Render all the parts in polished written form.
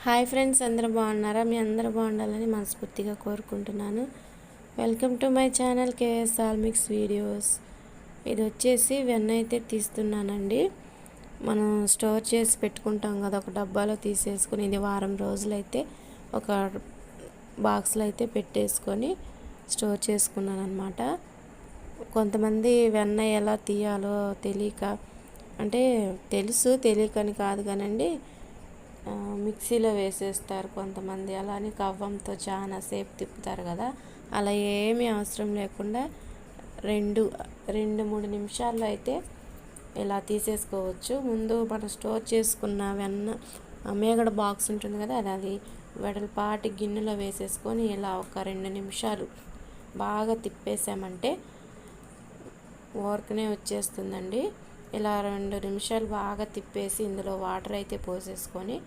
Hi friends, అందరూ బాగున్నారా? మీ అందరూ బాగుండాలని మనస్ఫూర్తిగా కోరుకుంటున్నాను. Welcome to my channel KS all mix videos. ఇది వచ్చేసి వెన్న అయితే తీస్తున్నానండి. మనం స్టోర్ చేసి పెట్టుకుంటాం కదా, ఒక డబ్బాలో తీసేసుకొని ఇది వారం రోజులైతే ఒక బాక్స్లో అయితే పెట్టేసుకొని స్టోర్ చేసుకున్నాను అనమాట. కొంతమంది వెన్న ఎలా తీయాలో తెలియక, అంటే తెలుసు, తెలియకని కాదు కానండి, మిక్సీలో వేసేస్తారు కొంతమంది. అలానే కవ్వంతో చాలా సేపు తిప్పుతారు కదా, అలా ఏమీ అవసరం లేకుండా రెండు మూడు నిమిషాల్లో అయితే ఇలా తీసేసుకోవచ్చు. ముందు మనం స్టోర్ చేసుకున్న వెన్న మేగడ బాక్స్ ఉంటుంది కదా, అది వెడల్పాటి గిన్నెలో వేసేసుకొని ఇలా ఒక 2 నిమిషాలు బాగా తిప్పేసామంటే ఊరకనే వచ్చేస్తుందండి. ఇలా 2 నిమిషాలు బాగా తిప్పేసి ఇందులో వాటర్ అయితే పోసేసుకొని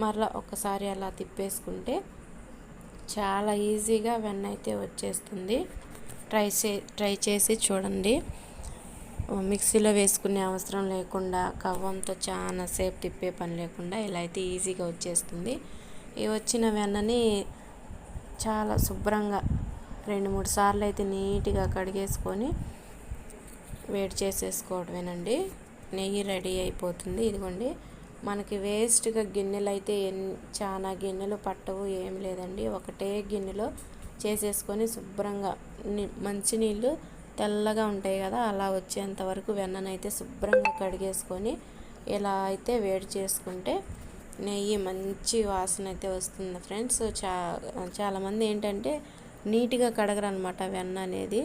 మరలా ఒకసారి అలా తిప్పేసుకుంటే చాలా ఈజీగా వెన్న అయితే వచ్చేస్తుంది. ట్రై చేసి చూడండి. మిక్సీలో వేసుకునే అవసరం లేకుండా, కవ్వంతో చాలా సేపు తిప్పే పని లేకుండా ఇలా అయితే ఈజీగా వచ్చేస్తుంది. ఈ వచ్చిన వెన్నని చాలా శుభ్రంగా 2-3 సార్లు అయితే నీట్గా కడిగేసుకొని వేడి చేసేసుకోవడమేనండి. నెయ్యి రెడీ అయిపోతుంది. ఇదిగోండి, మనకి వేస్ట్గా గిన్నెలు అయితే చాలా గిన్నెలు పట్టవు, ఏం లేదండి. ఒకటే గిన్నెలో చేసేసుకొని శుభ్రంగా మంచినీళ్ళు తెల్లగా ఉంటాయి కదా, అలా వచ్చేంత వరకు వెన్ననైతే శుభ్రంగా కడిగేసుకొని ఇలా అయితే వేడి చేసుకుంటే నెయ్యి మంచి వాసన అయితే వస్తుంది ఫ్రెండ్స్. చాలామంది ఏంటంటే నీట్గా కడగరు అనమాట వెన్న అనేది.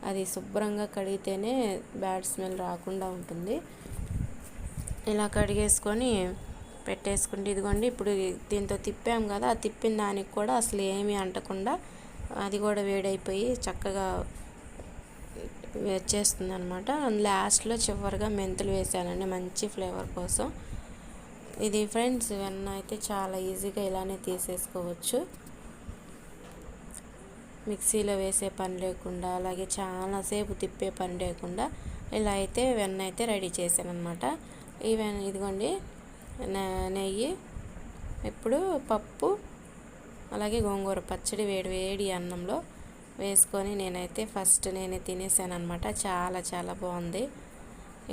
అది శుభ్రంగా కడిగితేనే బ్యాడ్ స్మెల్ రాకుండా ఉంటుంది. ఇలా కడిగేసుకొని పెట్టేసుకుంటే ఇదిగోండి, ఇప్పుడు దీంతో తిప్పాం కదా, ఆ తిప్పిన దానికి కూడా అసలు ఏమీ అంటకుండా అది కూడా వేడైపోయి చక్కగా వచ్చేస్తుంది అనమాట. లాస్ట్లో చివరిగా మెంతులు వేసానండి మంచి ఫ్లేవర్ కోసం. ఇది ఫ్రెండ్స్, వెన్న అయితే చాలా ఈజీగా ఇలానే తీసేసుకోవచ్చు. మిక్సీలో వేసే పని లేకుండా, అలాగే చాలాసేపు తిప్పే పని లేకుండా ఇలా అయితే వెన్న అయితే రెడీ చేశాను అనమాట. ఇదిగోండి నెయ్యి. ఇప్పుడు పప్పు అలాగే గోంగూర పచ్చడి వేడి అన్నంలో వేసుకొని నేనే తినేసాను అనమాట. చాలా చాలా బాగుంది.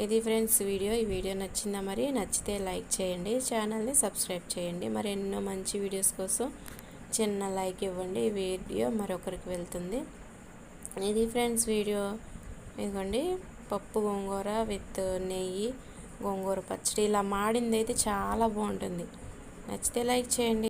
ఇది ఫ్రెండ్స్ వీడియో. ఈ వీడియో నచ్చిందా? మరి నచ్చితే లైక్ చేయండి, ఛానల్ని సబ్స్క్రైబ్ చేయండి. మరి ఎన్నో మంచి వీడియోస్ కోసం చిన్న లైక్ ఇవ్వండి. ఈ వీడియో మరొకరికి వెళ్తుంది. ఇది ఫ్రెండ్స్ వీడియో. ఇదిగోండి, పప్పు గోంగూర విత్ నెయ్యి గోంగూర పచ్చడి ఇలా మాడింది అయితే చాలా బాగుంటుంది. నచ్చితే లైక్ చేయండి.